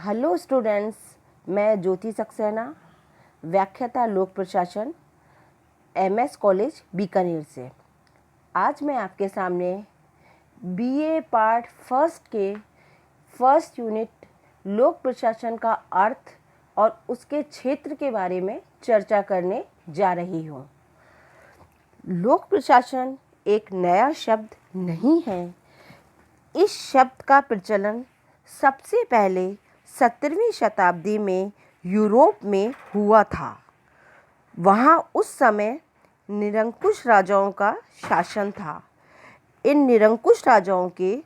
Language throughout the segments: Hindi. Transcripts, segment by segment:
हेलो स्टूडेंट्स, मैं ज्योति सक्सेना, व्याख्याता लोक प्रशासन, एमएस कॉलेज बीकानेर से। आज मैं आपके सामने बीए पार्ट फर्स्ट के फर्स्ट यूनिट लोक प्रशासन का अर्थ और उसके क्षेत्र के बारे में चर्चा करने जा रही हूँ। लोक प्रशासन एक नया शब्द नहीं है। इस शब्द का प्रचलन सबसे पहले 17वीं शताब्दी में यूरोप में हुआ था। वहाँ उस समय निरंकुश राजाओं का शासन था। इन निरंकुश राजाओं के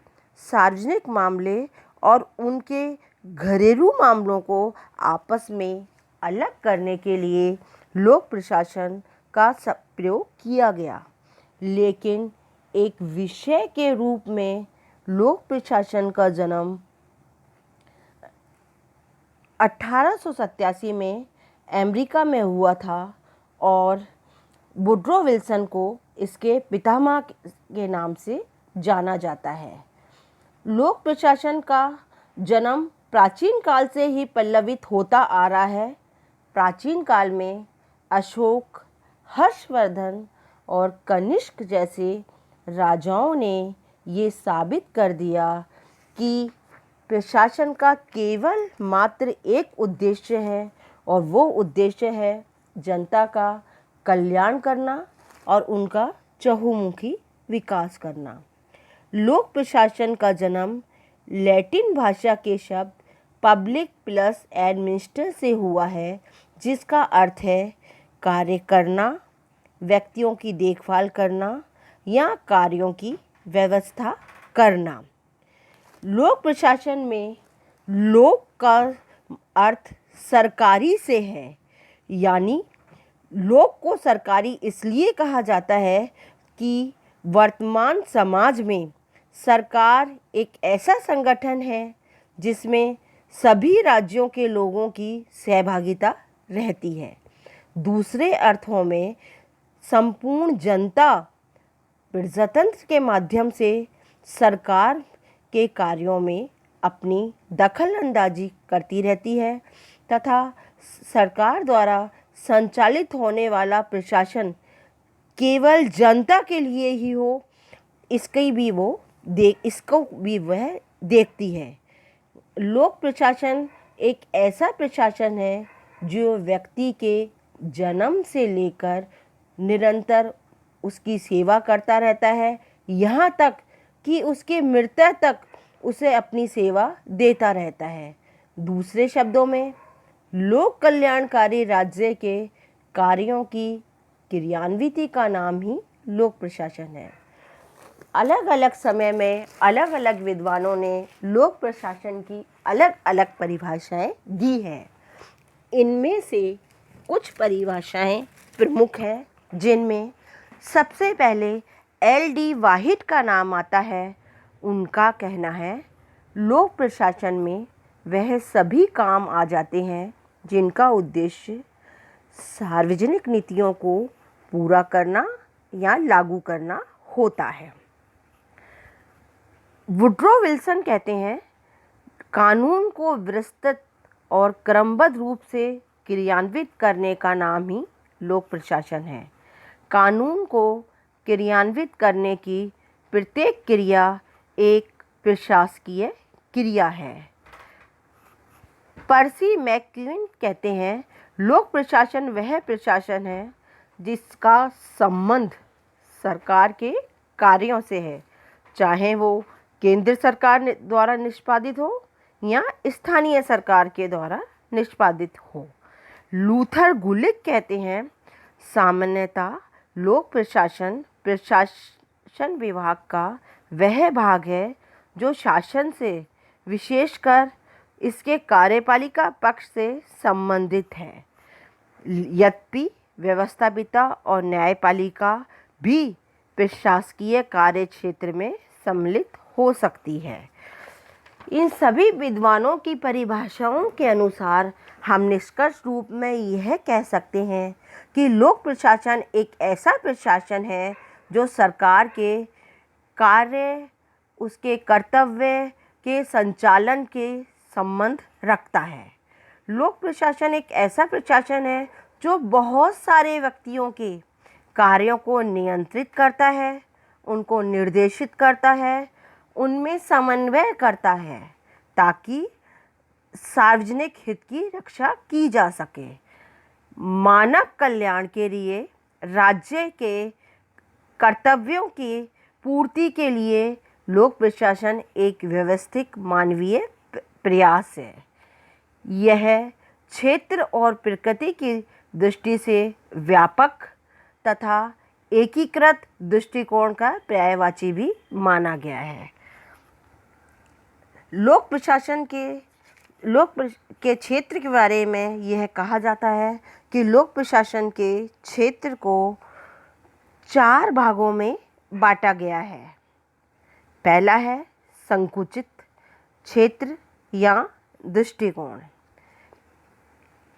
सार्वजनिक मामले और उनके घरेलू मामलों को आपस में अलग करने के लिए लोक प्रशासन का प्रयोग किया गया, लेकिन एक विषय के रूप में लोक प्रशासन का जन्म 1887 में अमेरिका में हुआ था और वुड्रो विल्सन को इसके पितामह के नाम से जाना जाता है। लोक प्रशासन का जन्म प्राचीन काल से ही पल्लवित होता आ रहा है। प्राचीन काल में अशोक, हर्षवर्धन और कनिष्क जैसे राजाओं ने ये साबित कर दिया कि प्रशासन का केवल मात्र एक उद्देश्य है और वो उद्देश्य है जनता का कल्याण करना और उनका चहुमुखी विकास करना। लोक प्रशासन का जन्म लैटिन भाषा के शब्द पब्लिक प्लस एडमिनिस्टर से हुआ है, जिसका अर्थ है कार्य करना, व्यक्तियों की देखभाल करना या कार्यों की व्यवस्था करना। लोक प्रशासन में लोक का अर्थ सरकारी से है, यानी लोक को सरकारी इसलिए कहा जाता है कि वर्तमान समाज में सरकार एक ऐसा संगठन है जिसमें सभी राज्यों के लोगों की सहभागिता रहती है। दूसरे अर्थों में संपूर्ण जनता प्रजातंत्र के माध्यम से सरकार के कार्यों में अपनी दखल अंदाजी करती रहती है तथा सरकार द्वारा संचालित होने वाला प्रशासन केवल जनता के लिए ही हो, इसको भी वह देखती है। लोक प्रशासन एक ऐसा प्रशासन है जो व्यक्ति के जन्म से लेकर निरंतर उसकी सेवा करता रहता है, यहाँ तक कि उसके मृत्यु तक उसे अपनी सेवा देता रहता है। दूसरे शब्दों में लोक कल्याणकारी राज्य के कार्यों की क्रियान्विति का नाम ही लोक प्रशासन है। अलग अलग समय में अलग अलग विद्वानों ने लोक प्रशासन की अलग अलग परिभाषाएं दी हैं। इनमें से कुछ परिभाषाएं प्रमुख हैं, जिनमें सबसे पहले एल.डी. वाहिड का नाम आता है। उनका कहना है लोक प्रशासन में वह सभी काम आ जाते हैं जिनका उद्देश्य सार्वजनिक नीतियों को पूरा करना या लागू करना होता है। वुड्रो विल्सन कहते हैं कानून को विस्तृत और क्रमबद्ध रूप से क्रियान्वित करने का नाम ही लोक प्रशासन है। कानून को क्रियान्वित करने की प्रत्येक क्रिया एक प्रशासकीय क्रिया है। पर्सी मैकक्यूइन कहते हैं लोक प्रशासन वह प्रशासन है जिसका संबंध सरकार के कार्यों से है, चाहे वो केंद्र सरकार द्वारा निष्पादित हो या स्थानीय सरकार के द्वारा निष्पादित हो। लूथर गुलिक कहते हैं सामान्यतः लोक प्रशासन विभाग का वह भाग है जो शासन से, विशेषकर इसके कार्यपालिका पक्ष से संबंधित है। यद्यपि व्यवस्थापिका और न्यायपालिका भी प्रशासकीय कार्य क्षेत्र में सम्मिलित हो सकती है। इन सभी विद्वानों की परिभाषाओं के अनुसार हम निष्कर्ष रूप में यह कह सकते हैं कि लोक प्रशासन एक ऐसा प्रशासन है जो सरकार के कार्य, उसके कर्तव्य के संचालन के संबंध रखता है। लोक प्रशासन एक ऐसा प्रशासन है जो बहुत सारे व्यक्तियों के कार्यों को नियंत्रित करता है, उनको निर्देशित करता है, उनमें समन्वय करता है ताकि सार्वजनिक हित की रक्षा की जा सके। मानव कल्याण के लिए राज्य के कर्तव्यों की पूर्ति के लिए लोक प्रशासन एक व्यवस्थित मानवीय प्रयास है। यह क्षेत्र और प्रकृति की दृष्टि से व्यापक तथा एकीकृत दृष्टिकोण का पर्यायवाची भी माना गया है। लोक प्रशासन के क्षेत्र के बारे में यह कहा जाता है कि लोक प्रशासन के क्षेत्र को 4 भागों में बांटा गया है। पहला है संकुचित क्षेत्र या दृष्टिकोण।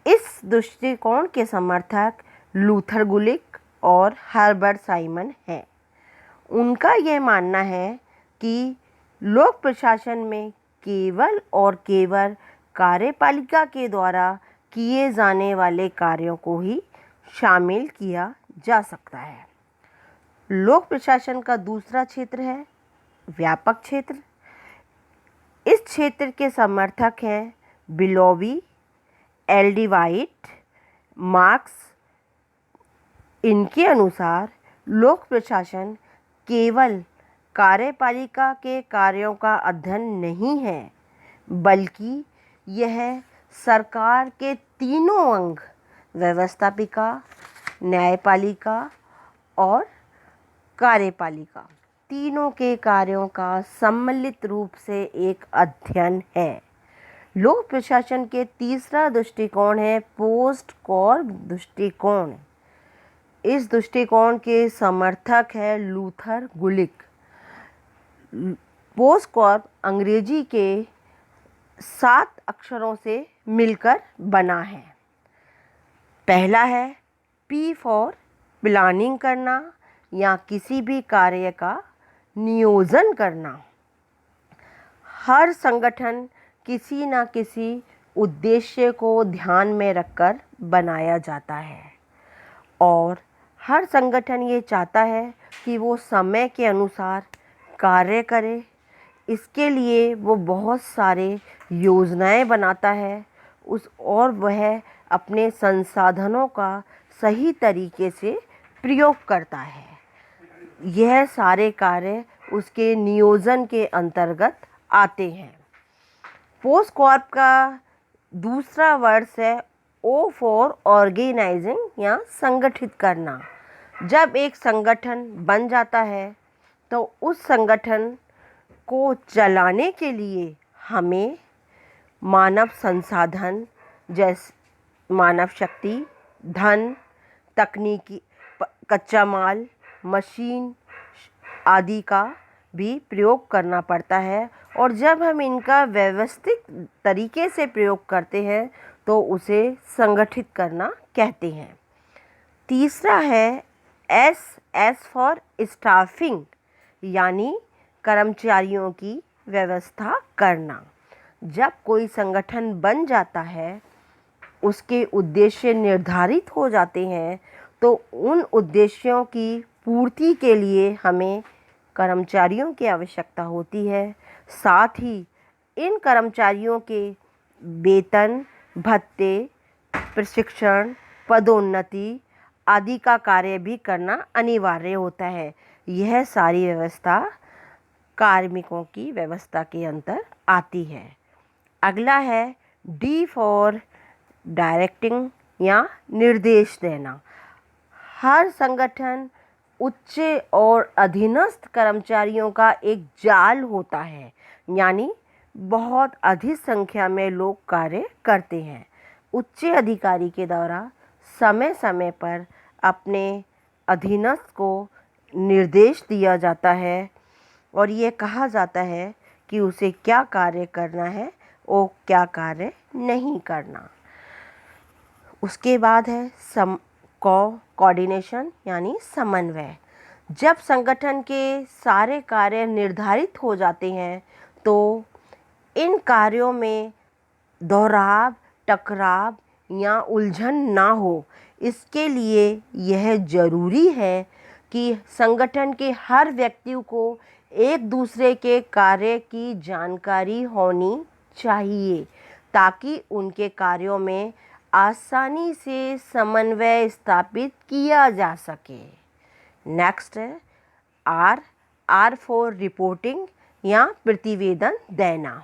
इस दृष्टिकोण के समर्थक लूथर गुलिक और हर्बर्ट साइमन हैं। उनका यह मानना है कि लोक प्रशासन में केवल और केवल कार्यपालिका के द्वारा किए जाने वाले कार्यों को ही शामिल किया जा सकता है। लोक प्रशासन का दूसरा क्षेत्र है व्यापक क्षेत्र। इस क्षेत्र के समर्थक हैं बिलोवी, एल.डी. White, marks. इनके अनुसार लोक प्रशासन केवल कार्यपालिका के कार्यों का अध्ययन नहीं है, बल्कि यह सरकार के तीनों अंग व्यवस्थापिका, न्यायपालिका और कार्यपालिका तीनों के कार्यों का सम्मिलित रूप से एक अध्ययन है। लोक प्रशासन के तीसरा दृष्टिकोण है पोस्ट कॉर्प दृष्टिकोण। इस दृष्टिकोण के समर्थक है लूथर गुलिक। पोस्ट कॉर्प अंग्रेजी के 7 अक्षरों से मिलकर बना है। पहला है पी फॉर प्लानिंग करना या किसी भी कार्य का नियोजन करना। हर संगठन किसी न किसी उद्देश्य को ध्यान में रखकर बनाया जाता है और हर संगठन ये चाहता है कि वो समय के अनुसार कार्य करे। इसके लिए वो बहुत सारे योजनाएं बनाता है और वह अपने संसाधनों का सही तरीके से प्रयोग करता है। यह सारे कार्य उसके नियोजन के अंतर्गत आते हैं। पोस्ट कॉर्प का दूसरा वर्ड है ओ फॉर ऑर्गेनाइजिंग या संगठित करना। जब एक संगठन बन जाता है तो उस संगठन को चलाने के लिए हमें मानव संसाधन जैसे मानव शक्ति, धन, तकनीकी, कच्चा माल, मशीन आदि का भी प्रयोग करना पड़ता है और जब हम इनका व्यवस्थित तरीके से प्रयोग करते हैं तो उसे संगठित करना कहते हैं। तीसरा है एस फॉर स्टाफिंग यानी कर्मचारियों की व्यवस्था करना। जब कोई संगठन बन जाता है, उसके उद्देश्य निर्धारित हो जाते हैं तो उन उद्देश्यों की पूर्ति के लिए हमें कर्मचारियों की आवश्यकता होती है। साथ ही इन कर्मचारियों के वेतन, भत्ते, प्रशिक्षण, पदोन्नति आदि का कार्य भी करना अनिवार्य होता है। यह सारी व्यवस्था कार्मिकों की व्यवस्था के अंतर आती है। अगला है डी फॉर डायरेक्टिंग या निर्देश देना। हर संगठन उच्च और अधीनस्थ कर्मचारियों का एक जाल होता है, यानी बहुत अधिक संख्या में लोग कार्य करते हैं। उच्च अधिकारी के द्वारा समय समय पर अपने अधीनस्थ को निर्देश दिया जाता है और ये कहा जाता है कि उसे क्या कार्य करना है और क्या कार्य नहीं करना। उसके बाद है कोऑर्डिनेशन यानी समन्वय। जब संगठन के सारे कार्य निर्धारित हो जाते हैं तो इन कार्यों में दोहराव, टकराव या उलझन ना हो। इसके लिए यह ज़रूरी है कि संगठन के हर व्यक्ति को एक दूसरे के कार्य की जानकारी होनी चाहिए ताकि उनके कार्यों में आसानी से समन्वय स्थापित किया जा सके। नेक्स्ट है आर फॉर रिपोर्टिंग या प्रतिवेदन देना।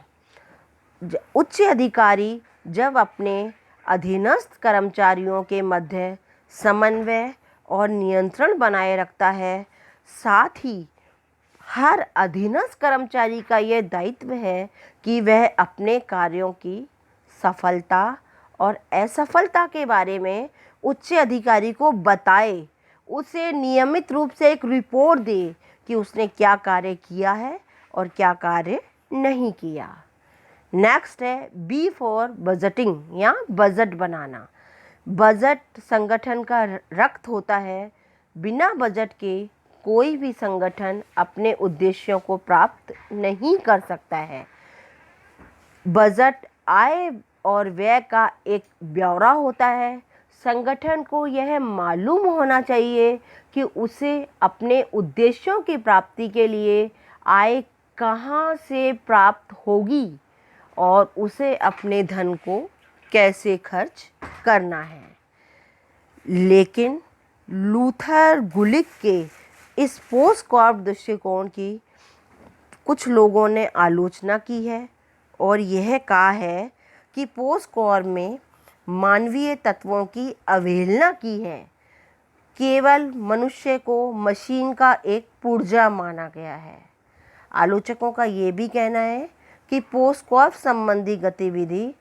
उच्च अधिकारी जब अपने अधीनस्थ कर्मचारियों के मध्य समन्वय और नियंत्रण बनाए रखता है, साथ ही हर अधीनस्थ कर्मचारी का यह दायित्व है कि वह अपने कार्यों की सफलता और असफलता के बारे में उच्च अधिकारी को बताए, उसे नियमित रूप से एक रिपोर्ट दे कि उसने क्या कार्य किया है और क्या कार्य नहीं किया। नेक्स्ट है बी फॉर बजटिंग या बजट बनाना। बजट संगठन का रक्त होता है। बिना बजट के कोई भी संगठन अपने उद्देश्यों को प्राप्त नहीं कर सकता है। बजट आय और व्यय का एक ब्यौरा होता है। संगठन को यह मालूम होना चाहिए कि उसे अपने उद्देश्यों की प्राप्ति के लिए आय कहाँ से प्राप्त होगी और उसे अपने धन को कैसे खर्च करना है। लेकिन लूथर गुलिक के इस पोस्ट कॉर्प दृष्टिकोण की कुछ लोगों ने आलोचना की है और यह कहा है कि पोस्ट कॉर्प में मानवीय तत्वों की अवहेलना की है। केवल मनुष्य को मशीन का एक पुर्जा माना गया है। आलोचकों का ये भी कहना है कि पोस्ट कॉर्प संबंधी गतिविधि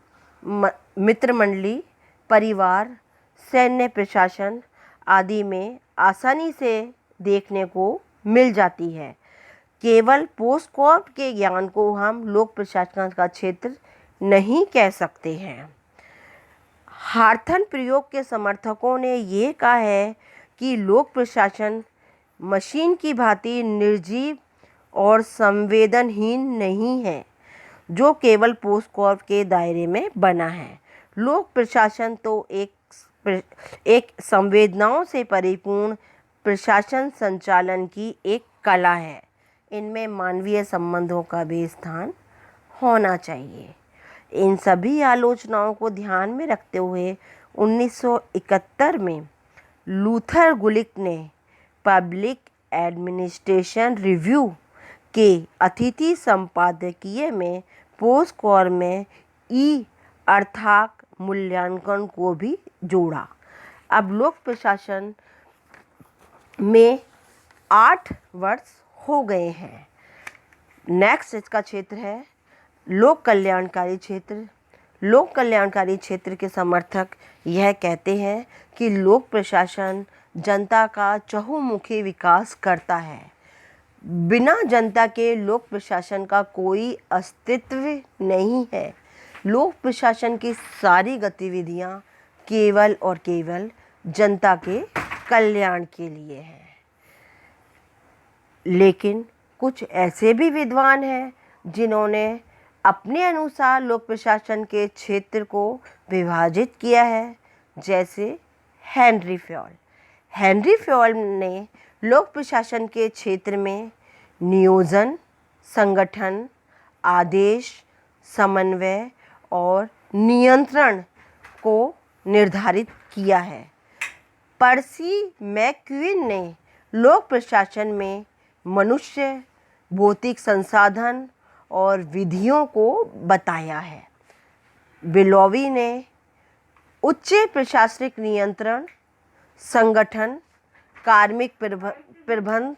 मित्र मंडली, परिवार, सैन्य प्रशासन आदि में आसानी से देखने को मिल जाती है। केवल पोस्ट कॉर्प के ज्ञान को हम लोक प्रशासन का क्षेत्र नहीं कह सकते हैं। हार्थन प्रयोग के समर्थकों ने ये कहा है कि लोक प्रशासन मशीन की भांति निर्जीव और संवेदनहीन नहीं है जो केवल पोस्ट कॉर्प के दायरे में बना है। लोक प्रशासन तो एक संवेदनाओं से परिपूर्ण प्रशासन संचालन की एक कला है। इनमें मानवीय संबंधों का भी स्थान होना चाहिए। इन सभी आलोचनाओं को ध्यान में रखते हुए 1971 में लूथर गुलिक ने पब्लिक एडमिनिस्ट्रेशन रिव्यू के अतिथि संपादकीय में पोस्ट कॉर्प में ई अर्थात मूल्यांकन को भी जोड़ा। अब लोक प्रशासन में 8 वर्ष हो गए हैं। नेक्स्ट इसका क्षेत्र है लोक कल्याणकारी क्षेत्र। लोक कल्याणकारी क्षेत्र के समर्थक यह कहते हैं कि लोक प्रशासन जनता का चहुमुखी विकास करता है। बिना जनता के लोक प्रशासन का कोई अस्तित्व नहीं है। लोक प्रशासन की सारी गतिविधियां केवल और केवल जनता के कल्याण के लिए हैं। लेकिन कुछ ऐसे भी विद्वान हैं जिन्होंने अपने अनुसार लोक प्रशासन के क्षेत्र को विभाजित किया है, जैसे हेनरी फ्योल। हेनरी फ्योल ने लोक प्रशासन के क्षेत्र में नियोजन, संगठन, आदेश, समन्वय और नियंत्रण को निर्धारित किया है। पर्सी मैक्क्यूइन ने लोक प्रशासन में मनुष्य, भौतिक संसाधन और विधियों को बताया है। बिलोवी ने उच्च प्रशासनिक नियंत्रण, संगठन, कार्मिक प्रबंध,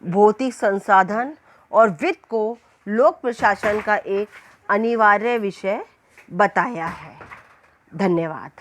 भौतिक संसाधन और वित्त को लोक प्रशासन का एक अनिवार्य विषय बताया है। धन्यवाद।